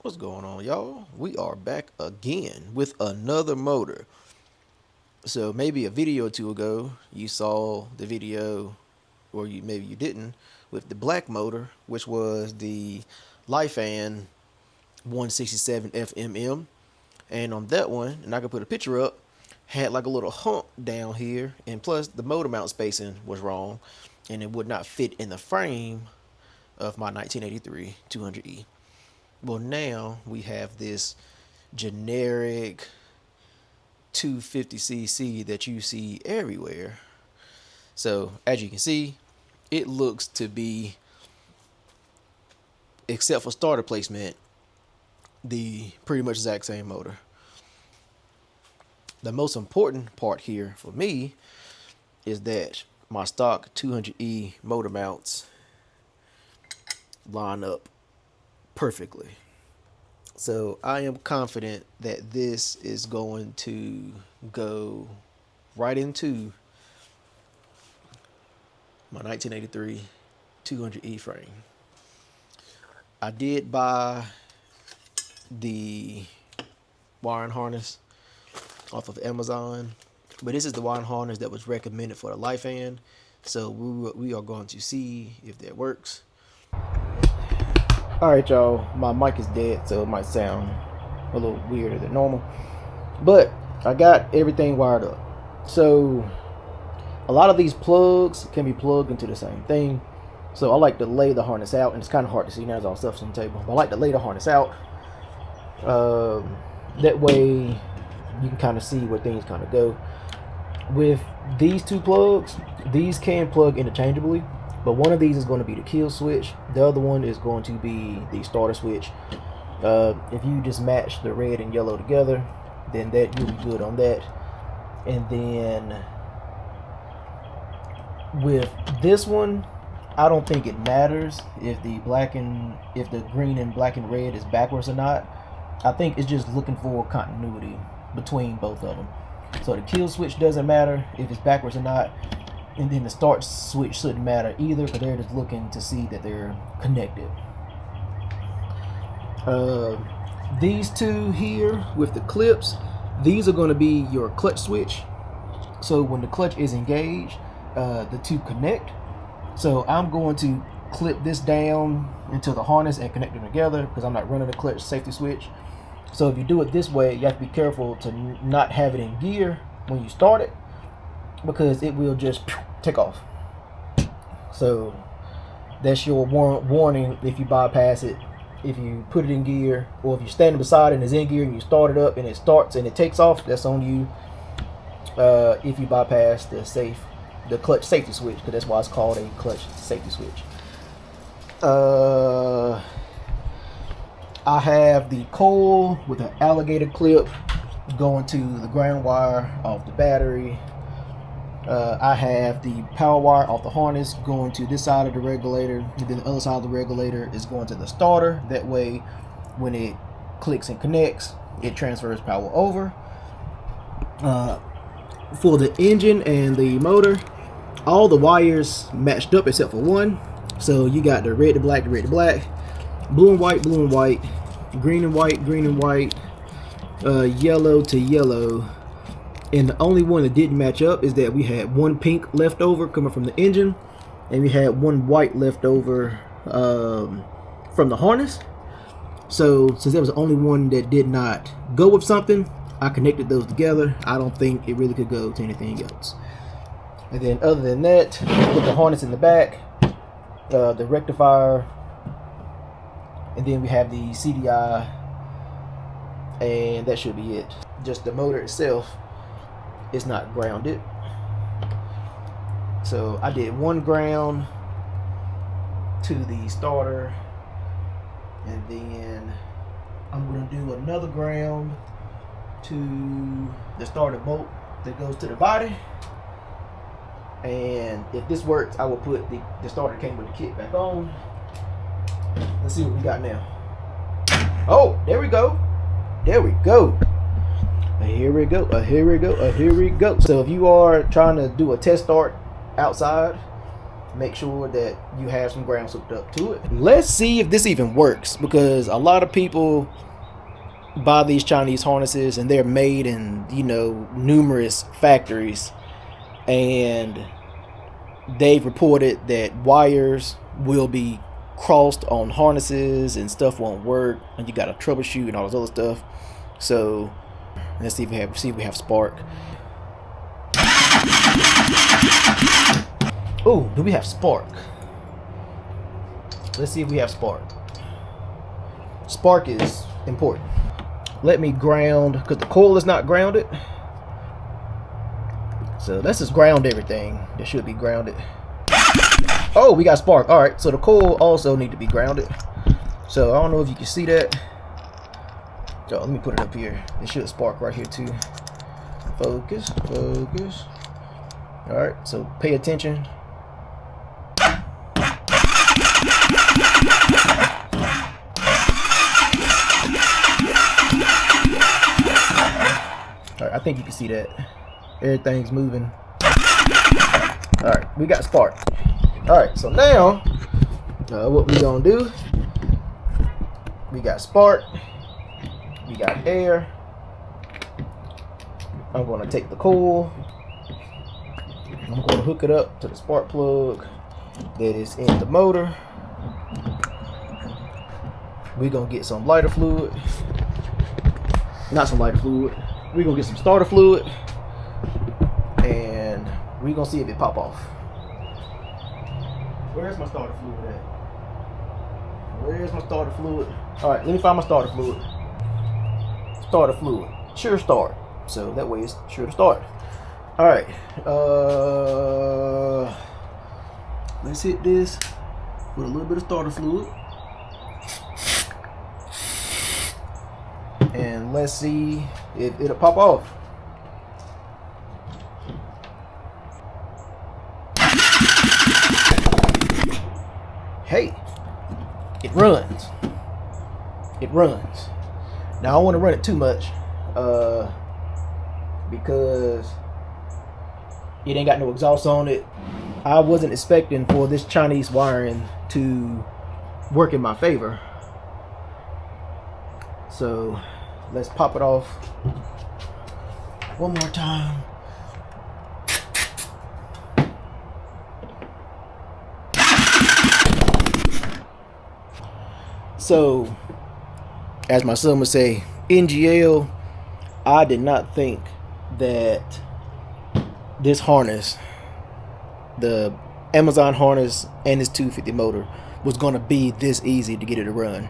What's going on, y'all? We are back again with another motor. So maybe a video or two ago, you saw the video, or maybe you didn't, with the black motor, which was the Lifan 167 FMM. And on that one, and I can put a picture up, had like a little hump down here, and plus the motor mount spacing was wrong, and it would not fit in the frame of my 1983 200E. Well, now we have this generic 250cc that you see everywhere. So as you can see, it looks to be, except for starter placement, the pretty much exact same motor. The most important part here for me is that my stock 200E motor mounts line up perfectly. So I am confident that this is going to go right into my 1983 200E frame. I did buy the wiring harness off of Amazon, but this is the wiring harness that was recommended for the Lifan. So we are going to see if that works. Alright, y'all, my mic is dead, so it might sound a little weirder than normal, but I got everything wired up. So a lot of these plugs can be plugged into the same thing, so I like to lay the harness out, and it's kind of hard to see now, there's all stuff on the table, but I like to lay the harness out. That way you can kind of see where things kind of go. With these two plugs, these can plug interchangeably, but one of these is going to be the kill switch. The other one is going to be the starter switch. If you just match the red and yellow together, then that you'll be good on that. And then with this one, I don't think it matters if the green and black and red is backwards or not. I think it's just looking for continuity between both of them. So the kill switch doesn't matter if it's backwards or not, and then the start switch shouldn't matter either, because they're just looking to see that they're connected. These two here with the clips, these are going to be your clutch switch. So when the clutch is engaged, the two connect. So I'm going to clip this down into the harness and connect them together, because I'm not running the clutch safety switch. So if you do it this way, you have to be careful to not have it in gear when you start it, because it will just take off. So that's your warning if you bypass it. If you put it in gear, or if you're standing beside it and it's in gear and you start it up and it starts and it takes off, that's on you. If you bypass the clutch safety switch, because that's why it's called a clutch safety switch. I have the coil with an alligator clip going to the ground wire off the battery. I have the power wire off the harness going to this side of the regulator, and then the other side of the regulator is going to the starter. That way when it clicks and connects, it transfers power over. For the engine and the motor, all the wires matched up except for one. So you got the red to black, the red to black, blue and white, blue and white, green and white, green and white, yellow to yellow. And the only one that didn't match up is that we had one pink left over coming from the engine, and we had one white left over from the harness. So since there was the only one that did not go with something, I connected those together. I don't think it really could go to anything else. And then other than that, put the harness in the back, the rectifier, and then we have the CDI, and that should be it. Just the motor itself is not grounded. So I did one ground to the starter, and then I'm going to do another ground to the starter bolt that goes to the body. And if this works, I will put the starter came with the kit back on. Let's see what we got now. Oh, there we go. There we go. Here we go. Here we go. Here we go. So if you are trying to do a test start outside, make sure that you have some grounds hooked up to it. Let's see if this even works, because a lot of people buy these Chinese harnesses and they're made in, you know, numerous factories, and they've reported that wires will be crossed on harnesses and stuff won't work, and you got to troubleshoot and all this other stuff. So let's see if we have spark. Oh, do we have spark? Let's see if we have spark. Spark is important. Let me ground, because the coil is not grounded. So let's just ground everything. It should be grounded. Oh, we got spark. All right, so the coil also need to be grounded. So I don't know if you can see that. So let me put it up here. It should spark right here too. Focus, focus. All right, so pay attention. All right, I think you can see that. Everything's moving. All right, we got spark. All right, so now what we gonna do? We got spark. We got air. I'm gonna take the coil. I'm gonna hook it up to the spark plug that is in the motor. We're gonna get some lighter fluid. Not some lighter fluid. We're gonna get some starter fluid, and we're gonna see if it pop off. Where's my starter fluid at? Where's my starter fluid? All right, let me find my starter fluid. Starter fluid, sure start. So that way it's sure to start. All right, let's hit this with a little bit of starter fluid. And let's see if it'll pop off. Hey, it runs. It runs. Now I don't want to run it too much because it ain't got no exhaust on it. I wasn't expecting for this Chinese wiring to work in my favor. So let's pop it off one more time. So, as my son would say, NGL, I did not think that this harness, the Amazon harness and this 250 motor, was going to be this easy to get it to run.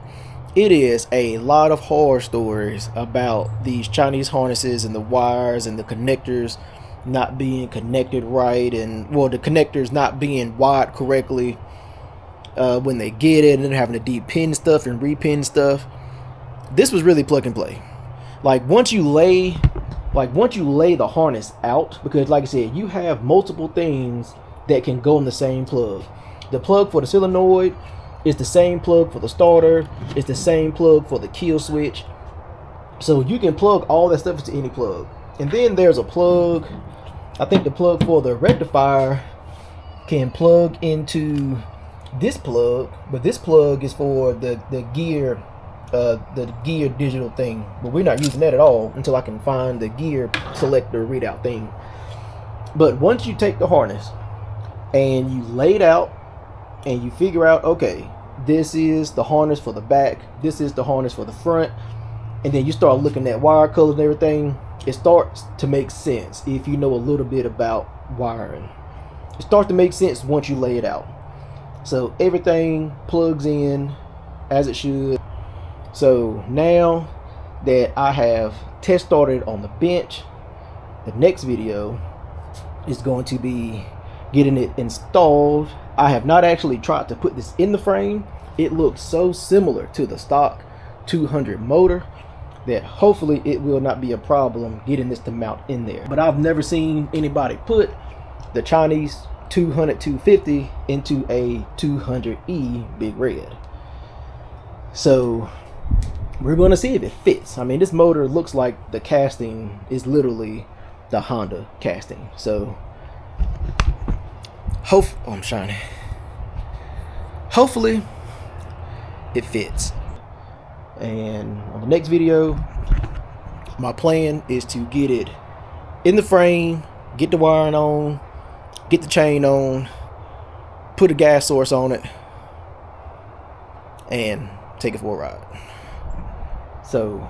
It is a lot of horror stories about these Chinese harnesses and the wires and the connectors not being connected right, and well, the connectors not being wired correctly when they get it, and then having to de-pin stuff and repin stuff. This was really plug and play. Like once you lay the harness out, because like I said, you have multiple things that can go in the same plug. The plug for the solenoid is the same plug for the starter. It's the same plug for the kill switch. So you can plug all that stuff into any plug. And then there's a plug, I think the plug for the rectifier can plug into this plug, but this plug is for the gear digital thing. But we're not using that at all until I can find the gear selector readout thing. But once you take the harness and you lay it out and you figure out, okay, this is the harness for the back, this is the harness for the front, and then you start looking at wire colors and everything, it starts to make sense if you know a little bit about wiring. It starts to make sense once you lay it out. So everything plugs in as it should. So now that I have test started on the bench, the next video is going to be getting it installed. I have not actually tried to put this in the frame. It looks so similar to the stock 200 motor that hopefully it will not be a problem getting this to mount in there. But I've never seen anybody put the Chinese 250 into a 200E Big Red. So we're going to see if it fits. I mean, this motor looks like the casting is literally the Honda casting. So I'm shining. Hopefully it fits. And on the next video, my plan is to get it in the frame, get the wiring on, get the chain on, put a gas source on it, and take it for a ride. So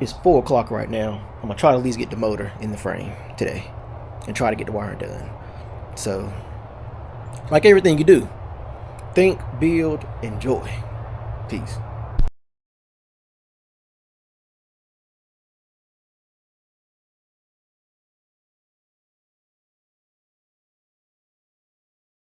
it's 4 o'clock right now. I'm gonna try to at least get the motor in the frame today and try to get the wiring done. So, like everything you do, think, build, enjoy. Peace.